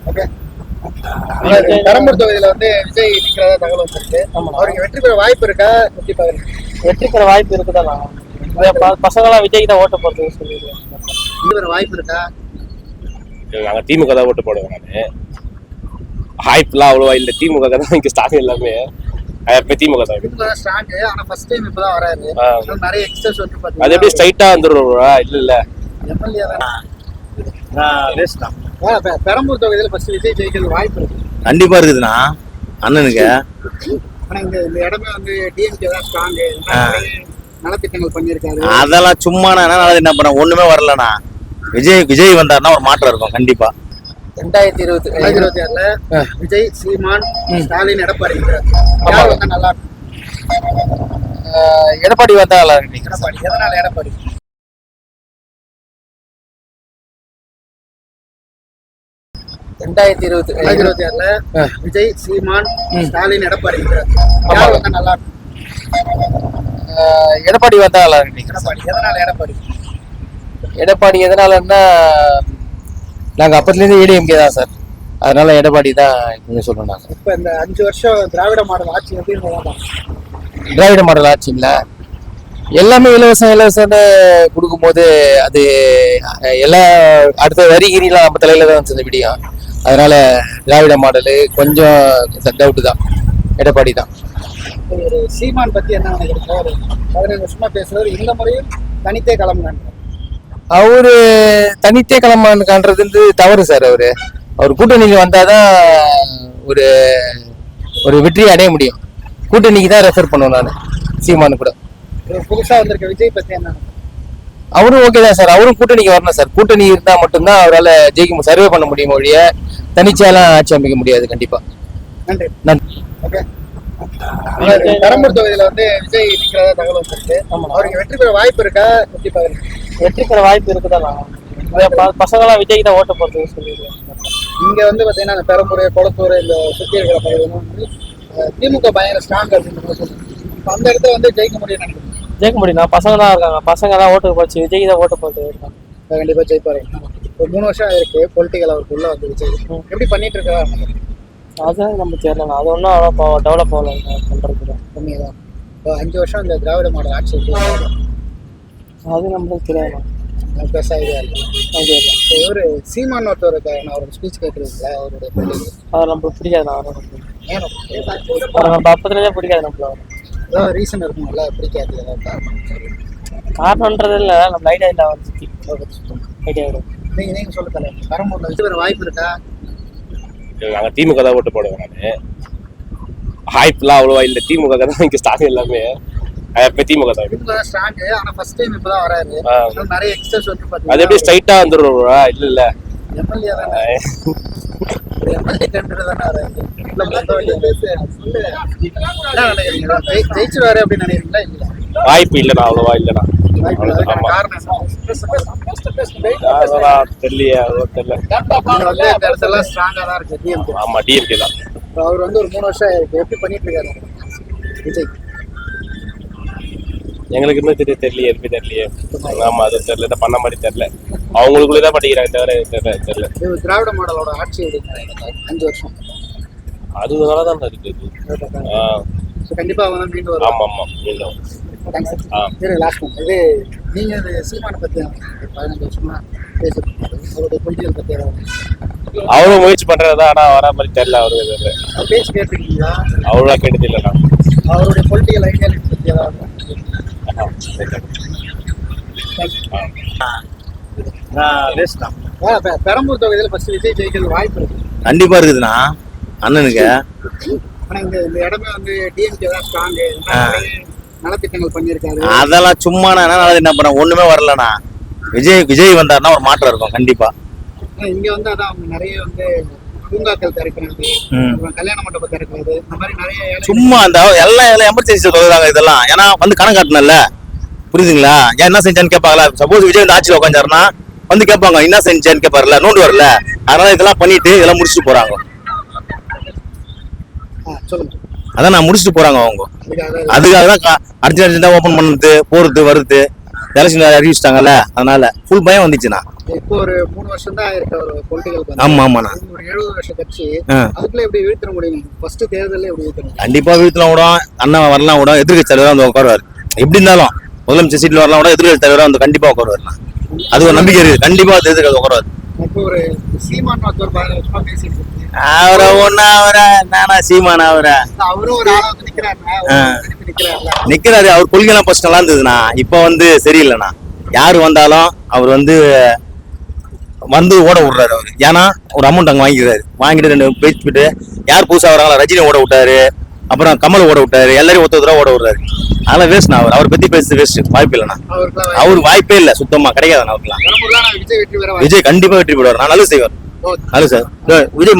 Okay. Perambur தொகுதியில வந்து விஜய் நிக்கிறதா தகவல் வந்திருக்கு. அவருக்கு வெற்றி பெற வாய்ப்பு இருக்கா? எப்படி பாக்குறீங்க? வெற்றி பெற வாய்ப்பு இருக்குதான். பசங்களாம் விஜய்க்கு தான் ஓட்ட போறது சொல்லிடுவேன். வெற்றி பெற வாய்ப்பு இருக்கா? நாங்க திமுக தான் ஓட்டு போடுவேன். நானு வாய்ப்புலாம் அவ்வளவா இல்ல. திமுக தான் இங்க ஸ்டாக் எல்லாமே. திமுக தான் ஸ்ட்ராங். ஆனா ஃபர்ஸ்ட் டைம் இப்பதான் வராரு. நிறைய எக்ஸ்ட்ராஸ் வந்து பாத்தீங்கன்னா அது எப்படி ஸ்ட்ரைட்டா வந்துடுறா? இல்ல எம்எல்ஏ தான். பெரம்பூர் தொகுதியில ஃபர்ஸ்ட் விஜய் ஜெயிக்கிறது வாய்ப்பு இருக்கு. கண்டிப்பா இருக்குதுண்ணா அண்ணனுக்கு. ஆனா இந்த இடமே வந்து டிஎம்கே தான் ஸ்ட்ராங். நலத்திட்டங்கள் பண்ணிருக்காரு. அதெல்லாம் சும்மா என்ன பண்ண ஒண்ணுமே வரலண்ணா. விஜய் வந்தாருன்னா ஒரு மாற்றம் இருக்கும் கண்டிப்பா. 2026ல விஜய், சீமான், ஸ்டாலின், எடப்பாடி வந்தா நல்லா இருக்கும். எடப்பாடி வந்தா நல்லா இருக்கு. எடப்பாடி எதனால? எடப்பாடி 2026ல விஜய், சீமான், ஸ்டாலின், எடப்பாடி வந்தா நல்லா இருக்கும். எடப்பாடி வந்தா நல்லா இருக்கு. எடப்பாடி எதனால? எடப்பாடி எதனாலன்னா நாங்க அப்பத்துலேருந்து ஏடிஎம்கே தான் சார். அதனால எடப்பாடி தான் எப்பவுமே சொல்றோம். நாங்க இப்ப இந்த 5 வருஷம் திராவிட மாடல் ஆட்சி எப்படி திராவிட மாடல் ஆட்சிங்களா எல்லாமே இலவசம்னு கொடுக்கும்போது அது எல்லா அடுத்த வரிகிரிலாம் நம்ம தலையில தான் வந்தது விடியும். அதனால திராவிட மாடலு கொஞ்சம் டவுட்டு தான். எடப்பாடி தான். ஒரு சீமான் பத்தி என்ன நினைக்கிறீங்க? 15 வருஷமா பேசுறவர் இந்த முறையும் தனித்தே கிளம்புறாங்க. அவரு தனித்தே கிளம்பான்றது தவறு சார். அவர் கூட்டணிக்கு வந்தாதான் ஒரு ஒரு வெற்றி அடைய முடியும். கூட்டணிக்கு தான் ரெஃபர் பண்ணுவேன் நான். சீமானு கூட புதுசா வந்திருக்க விஜய் பத்தி என்ன? அவரும் ஓகே தான் சார். அவரும் கூட்டணிக்கு வரணும் சார். கூட்டணி இருந்தா மட்டும்தான் அவரால் ஜெயிக்க சர்வே பண்ண முடியும். ஒழிய தனிச்சாலாம் ஆட்சி அமைக்க முடியாது. கண்டிப்பா. நன்றி. நன்றி. ஓகே. பெரம்பூர் தொகுதியில வந்து விஜய் நிக்கிறதா தகவல் வந்திருக்கு. அவருக்கு வெற்றி பெற வாய்ப்பு இருக்கா? எப்படி பாக்குறீங்க? வெற்றி பெற வாய்ப்பு இருக்குதான். பசங்களாம் விஜய்க்கு தான் ஓட்ட போறது சொல்லிடுவேன். இங்க வந்து பாத்தீங்கன்னா பெரம்பூர், கொளத்தூர் இந்த சுத்தி இருக்கிற பகுதியில வந்து திமுக பயங்கர ஸ்ட்ராங் அப்படின்னு சொல்லுங்க. அந்த இடத்துல வந்து ஜெயிக்க முடியும் நினைக்கிறேன். ஜெயிக்க முடியும். பசங்க தான் இருக்காங்க. பசங்க தான் ஓட்டு போச்சு. விஜய் தான் ஓட்டு போட்டு இருக்காங்க. கண்டிப்பா ஜெயிப்பாரு. ஒரு 3 வருஷம் இருக்கு பொலிட்டிக்கல் அவருக்குள்ள வந்து விஜய் எப்படி பண்ணிட்டு இருக்கா? அதான் நம்ம தெரியல. அது ஒன்றும் அவ்வளோ டெவலப் ஆகல பண்றது கம்மியாக தான். 5 வருஷம் இந்த திராவிட மாடல் ஆட்சி அது நம்மளுக்கு தெரியாது. பெருசாக ஐடியா இல்லை. ஒரு சீமான் ஒருத்தர் இருக்காரு. நான் அவரோட ஸ்பீச் கேட்குறீங்களா? அவருடைய அவர் நம்மளுக்கு பிடிக்காது. நம்ம அப்பத்துலேயே பிடிக்காது. நம்மள ஏதாவது ரீசன் இருக்கும்ல பிடிக்காது? ஏதாவது காரணம்ன்றது இல்லை. நம்ம ஐடியா இல்லை. அவர் சுற்றி ஐடியா இல்லை. நீங்கள் சொல்ல தலை பெரம்பூர்ல வச்சு வேறு வாய்ப்பு இருக்கா? நாங்க திமுக தான் ஓட்டு போடுவேன். நானு வாய்ப்புலாம் அவ்வளவா இல்ல. திமுக தான் இங்க ஸ்டாக் எல்லாமே. திமுக தான் ஸ்ட்ராங். ஆனா ஃபர்ஸ்ட் டைம் இப்பதான் வராரு. நிறைய எக்ஸ்ட்ராஸ் வந்து பாத்தீங்கன்னா அது எப்படி ஸ்ட்ரைட்டா வந்துடுறா? இல்ல எம்எல்ஏ தானே. எம்எல்ஏ கண்டது தானே வராரு. ஜெயிச்சுவாரு அப்படின்னு நினைக்கிறீங்களா? இல்ல வாய்ப்பு இல்லைண்ணா. அவ்வளவா இல்லைண்ணா. அவர் வந்து ஒரு 3 வருஷம் எப்படி பண்ணிட்டு இருக்காரு விஜய்? எங்களுக்கு இன்னும் தெரியலையே. எப்படி தெரியலையே? ஆமா அது தெரியல. பண்ண மாதிரி தெரியல. அவங்களுக்குள்ளதான் படிக்கிறாங்க தவிர தெரியல. திராவிட மாடலோட ஆட்சி 5 வருஷம் அதுனாலதான் இருக்கு. கண்டிப்பா அவங்க மீண்டும் வரும். ஆமா ஆமா மீண்டும். லாஸ்ட் இது நீங்க சீமானை பத்தி 15 வருஷமா பேசுறீங்க. அவருடைய பொலிட்டிக்கல் பத்தி அவரும் முயற்சி பண்றதா. ஆனா வர மாதிரி தெரியல. அவரு பேச்சு கேட்டிருக்கீங்களா? அவ்வளவா கேட்டது இல்லைண்ணா. அவருடைய பொலிட்டிக்கல் ஐடியாலஜி பத்தி ஏதாவது? பெரம்பூர் தொகுதியில ஃபர்ஸ்ட் விஜய் ஜெயிக்கிறது வாய்ப்பு இருக்கு. கண்டிப்பா இருக்குதுண்ணா அண்ணனுக்கு. ஆனா இந்த இடமே வந்து டிஎம்கே தான் ஸ்ட்ராங். நலத்திட்டங்கள் பண்ணிருக்காரு. அதெல்லாம் சும்மா என்ன பண்ண ஒண்ணுமே வரலண்ணா. விஜய் வந்தாருன்னா ஒரு மாற்றம் இருக்கும் கண்டிப்பா. இங்க வந்து அதான் அவங்க நிறைய வந்து பூங்காக்கள் திறக்கிறது, கல்யாண மண்டபம் திறக்கிறது, இந்த மாதிரி நிறைய சும்மா அந்த எல்லாம் எமர்ஜென்சி சொல்றாங்க. இதெல்லாம் ஏன்னா வந்து கணக்கு காட்டணும்ல. புரியுதுங்களா? ஏன் என்ன செஞ்சான்னு கேட்பாங்களா? சப்போஸ் விஜய் வந்து ஆட்சியில் உட்காந்துருன்னா வந்து கேட்பாங்க என்ன செஞ்சான்னு கேட்பாருல. நோண்டு வரல. அதனால இதெல்லாம் பண்ணிட்டு இதெல்லாம் முடிச்சுட்டு போறாங்க. சொல்லுங்க. அதான் நான் முடிச்சுட்டு போறாங்க அவங்க. அதுக்காக தான் அர்ஜென்ட் ஓபன் பண்ணது, போறது வருது. எலெக்ஷன் அறிவிச்சிட்டாங்கல்ல. அதனால ஃபுல் பயம் வந்துச்சுண்ணா. இப்போ ஒரு 3 வருஷம் தான் ஆயிருக்கு ஒரு பொலிட்டிக்கல். ஆமா ஆமாண்ணா. ஒரு 70 வருஷம் கட்சி ஆ. அதுக்குள்ள எப்படி வீழ்த்திட முடியும்? ஃபர்ஸ்ட் தேர்தல்ல எப்படி வீழ்த்திட முடியும்? கண்டிப்பா வீட்டுலாம் விடும், அண்ணா வரலாம் விடும், எதிர்கட்சி தலைவராக வந்து உட்காருவாரு. எப்படி இருந்தாலும் முதலமைச்சர் சீட்ல வரலாம் விட எதிர்கட்சி தலைவராக வந்து கண்டிப்பா உட்காருவாருண்ணா. அது ஒரு நம்பிக்கை இருக்கு, கண்டிப்பா எதிர்கட்சி உட்காருவாரு. இப்போ ஒரு சீமான் ஒருத்தர் 15 வருஷமா பேசிட்டு இருக்கு. அவரை ஒன்னா அவரை நானா சீமானா அவரை அவரும் ஒரு ஆளா வந்து நிக்கிறாருல. நிக்கிறாரு. அவர் கொள்கைலாம் ஃபர்ஸ்ட் நல்லா இருந்ததுண்ணா, இப்போ வந்து சரியில்லைண்ணா. யாரு வந்தாலும் அவர் வந்து ஓட விடுறாரு அவரு. ஏன்னா ஒரு அமௌண்ட் அங்க வாங்கிக்கிறாரு, வாங்கிட்டு 2 பேச்சு போட்டு யார் புதுசா வராங்களா ரஜினி ஓட விட்டாரு, அப்புறம் கமல் ஓட விட்டாரு, எல்லாரையும் ஒருத்தர் ஓட விடுறாரு. அதெல்லாம் வேஸ்ட்ண்ணா. அவர் பத்தி பேசுறது வேஸ்ட், வாய்ப்பு இல்லைண்ணா. அவருக்கு வாய்ப்பே இல்லை, சுத்தமா கிடையாதுண்ணா அவருக்குலாம். விஜய் வெற்றி பெற விஜய் கண்டிப்பா வெற்றி பெறுவார், நான் நல்லது செய்வார். நல்லது சார் விஜய்